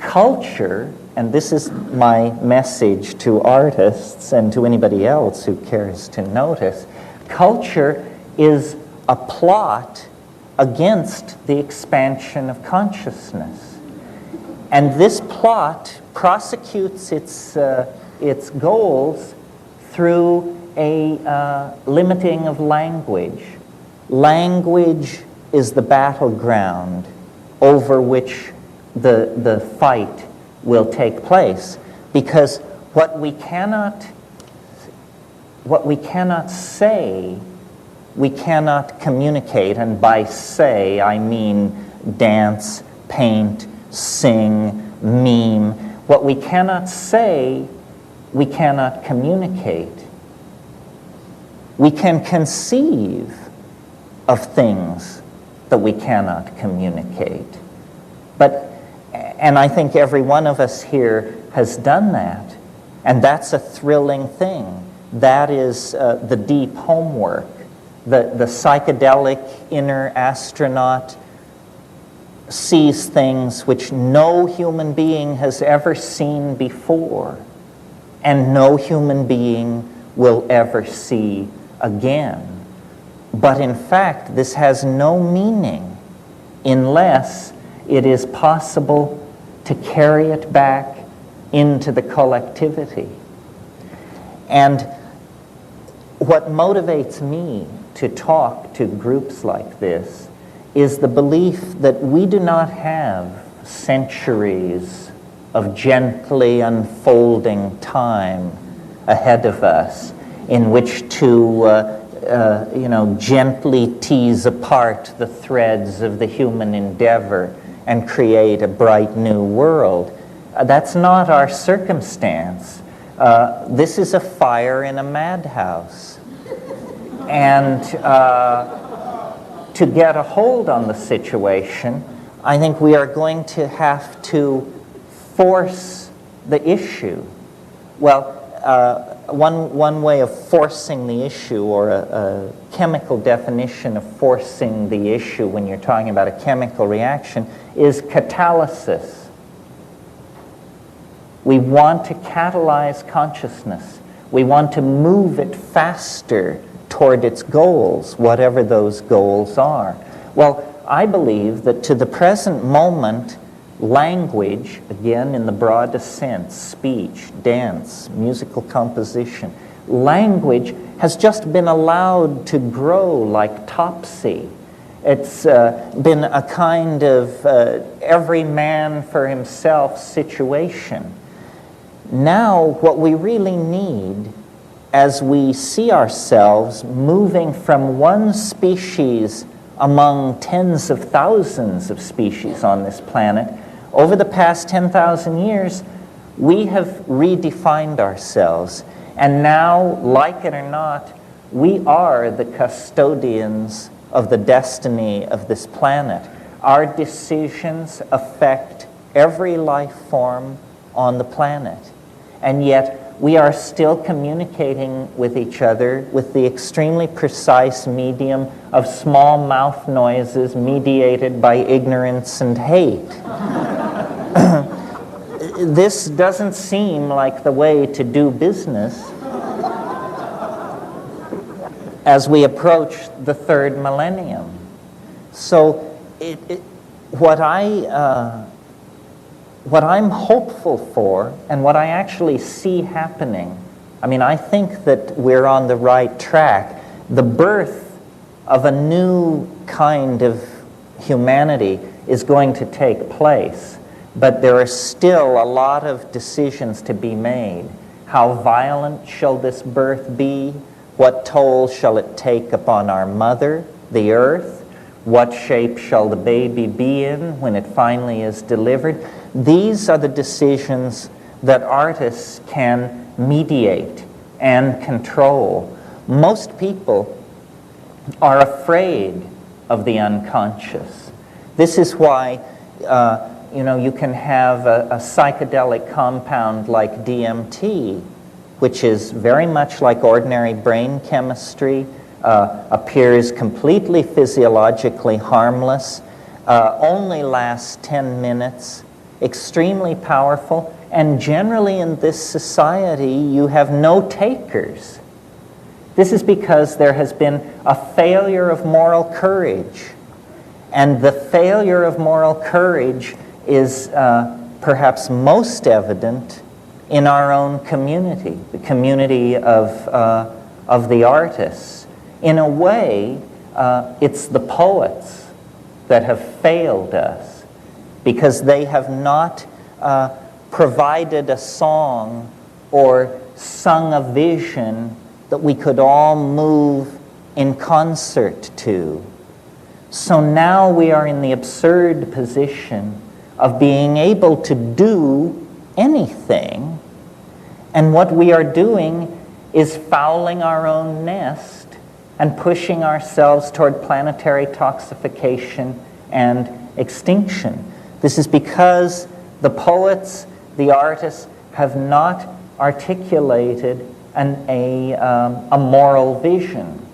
culture, and this is my message to artists and to anybody else who cares to notice, culture is a plot against the expansion of consciousness. And this plot prosecutes its goals through a limiting of language. Language is the battleground over which the fight will take place, because what we cannot say, we cannot communicate, and by say I mean dance, paint, sing, meme. What we cannot say, we cannot communicate. We can conceive of things that we cannot communicate. And I think every one of us here has done that. And that's a thrilling thing. That is the deep homework. The psychedelic inner astronaut sees things which no human being has ever seen before, and no human being will ever see again. But in fact, this has no meaning unless it is possible to carry it back into the collectivity. And what motivates me to talk to groups like this is the belief that we do not have centuries of gently unfolding time ahead of us in which to gently tease apart the threads of the human endeavor and create a bright new world. That's not our circumstance. This is a fire in a madhouse. And to get a hold on the situation, I think we are going to have to force the issue. Well, one way of forcing the issue, or a chemical definition of forcing the issue when you're talking about a chemical reaction, is catalysis. We want to catalyze consciousness. We want to move it faster toward its goals, whatever those goals are. Well, I believe that to the present moment, language, again in the broadest sense, speech, dance, musical composition, language has just been allowed to grow like topsy. It's been a kind of every man for himself situation. Now, what we really need, as we see ourselves moving from one species among tens of thousands of species on this planet, over the past 10,000 years, we have redefined ourselves. And now, like it or not, we are the custodians of the destiny of this planet. Our decisions affect every life form on the planet. And yet, we are still communicating with each other with the extremely precise medium of small mouth noises mediated by ignorance and hate. This doesn't seem like the way to do business as we approach the third millennium. So what I'm hopeful for, and what I actually see happening, I mean, I think that we're on the right track. The birth of a new kind of humanity is going to take place, but there are still a lot of decisions to be made. How violent shall this birth be? What toll shall it take upon our mother, the earth? What shape shall the baby be in when it finally is delivered? These are the decisions that artists can mediate and control. Most people are afraid of the unconscious. This is why you can have a psychedelic compound like DMT, which is very much like ordinary brain chemistry, appears completely physiologically harmless, only lasts 10 minutes, extremely powerful, and generally in this society you have no takers. This is because there has been a failure of moral courage. And the failure of moral courage is perhaps most evident in our own community, the community of the artists. In a way, it's the poets that have failed us because they have not provided a song or sung a vision that we could all move in concert to. So now we are in the absurd position of being able to do anything, and what we are doing is fouling our own nest and pushing ourselves toward planetary toxification and extinction. This is because the poets, the artists, have not articulated a moral vision.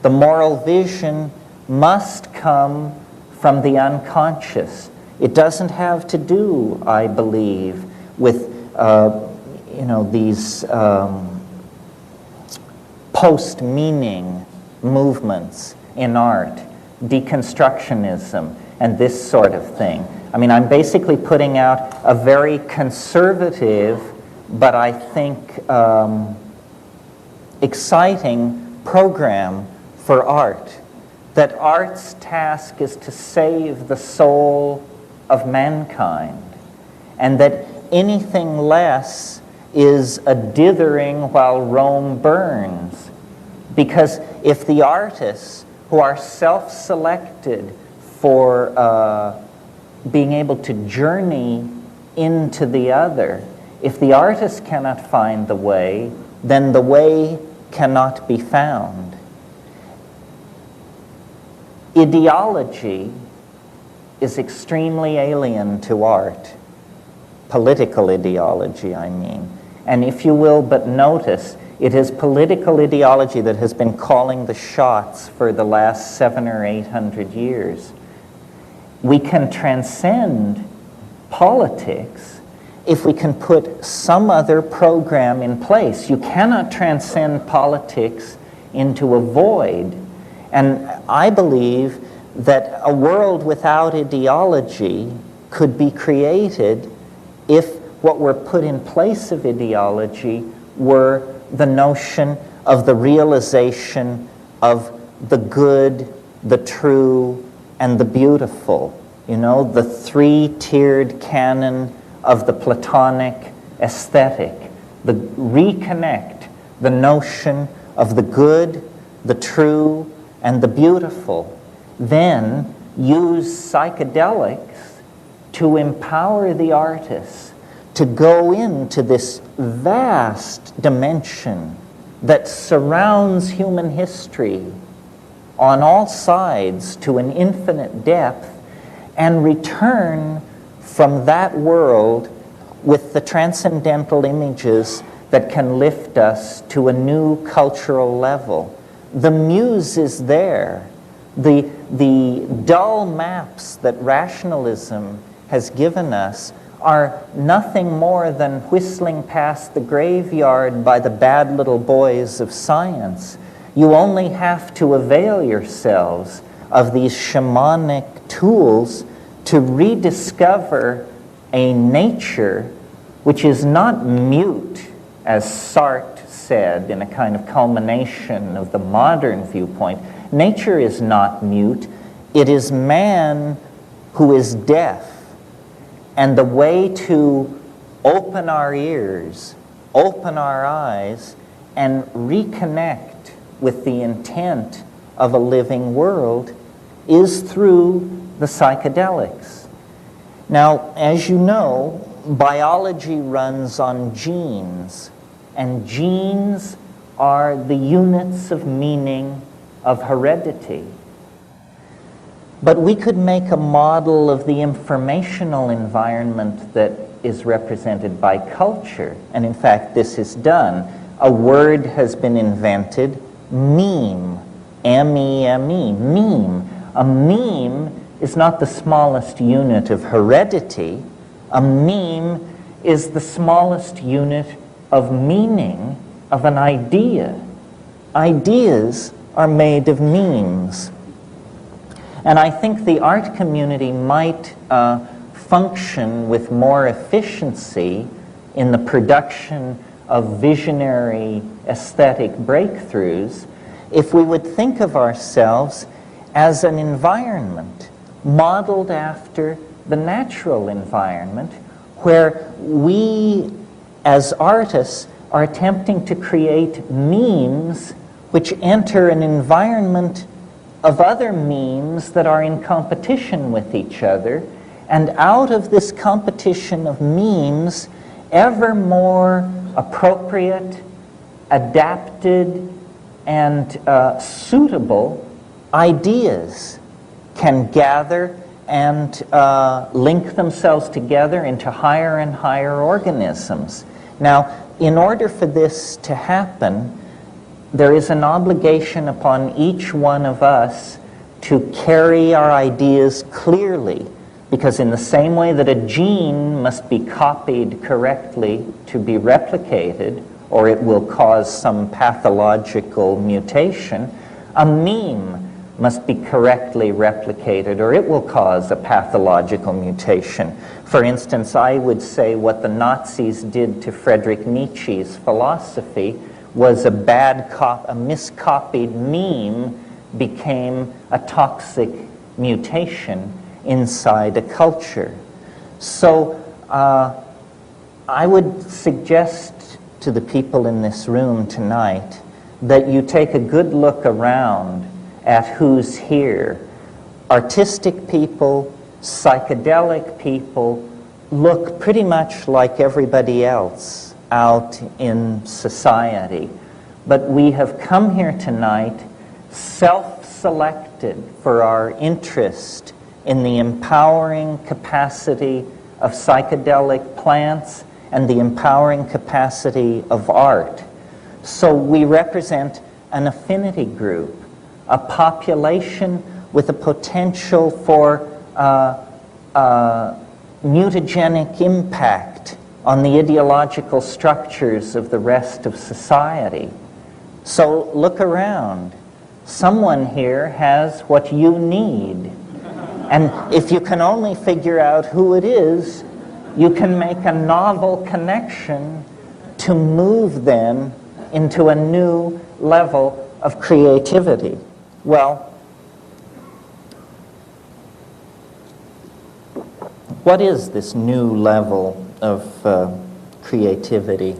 The moral vision must come from the unconscious. It doesn't have to do, I believe, with these post-meaning movements in art, deconstructionism, and this sort of thing. I mean, I'm basically putting out a very conservative, but I think exciting program for art. That art's task is to save the soul of mankind, and that anything less is a dithering while Rome burns. Because if the artists who are self-selected for being able to journey into the other, if the artist cannot find the way, then the way cannot be found. Ideology is extremely alien to art. Political ideology, I mean. And if you will but notice, it is political ideology that has been calling the shots for the last 700 or 800 years. We can transcend politics if we can put some other program in place. You cannot transcend politics into a void. And I believe that a world without ideology could be created if what were put in place of ideology were the notion of the realization of the good, the true, and the beautiful. You know, the three-tiered canon of the Platonic aesthetic. Reconnect the notion of the good, the true, and the beautiful. Then use psychedelics to empower the artists to go into this vast dimension that surrounds human history on all sides to an infinite depth, and return from that world with the transcendental images that can lift us to a new cultural level. The muse is there. The dull maps that rationalism has given us are nothing more than whistling past the graveyard by the bad little boys of science. You only have to avail yourselves of these shamanic tools to rediscover a nature which is not mute, as Sartre said in a kind of culmination of the modern viewpoint. Nature is not mute. It is man who is deaf. And the way to open our ears, open our eyes, and reconnect with the intent of a living world is through the psychedelics. Now, as you know, biology runs on genes, and genes are the units of meaning of heredity. But we could make a model of the informational environment that is represented by culture, and in fact this is done. A word has been invented, meme, M-E-M-E, meme. A meme is not the smallest unit of heredity, A meme is the smallest unit of meaning of an idea. Ideas are made of memes. And I think the art community might function with more efficiency in the production of visionary aesthetic breakthroughs if we would think of ourselves as an environment modeled after the natural environment, where we as artists are attempting to create memes which enter an environment of other memes that are in competition with each other, and out of this competition of memes, ever more appropriate, adapted, and suitable ideas can gather and link themselves together into higher and higher organisms. Now, in order for this to happen, there is an obligation upon each one of us to carry our ideas clearly, because in the same way that a gene must be copied correctly to be replicated, or it will cause some pathological mutation, a meme must be correctly replicated, or it will cause a pathological mutation. For instance, I would say what the Nazis did to Friedrich Nietzsche's philosophy was a miscopied meme became a toxic mutation inside a culture. So I would suggest to the people in this room tonight that you take a good look around at who's here. Artistic people, psychedelic people look pretty much like everybody else out in society. But we have come here tonight self-selected for our interest in the empowering capacity of psychedelic plants and the empowering capacity of art. So we represent an affinity group, a population with a potential for mutagenic impact on the ideological structures of the rest of society. So look around. Someone here has what you need. And if you can only figure out who it is, you can make a novel connection to move them into a new level of creativity. Well, what is this new level of creativity?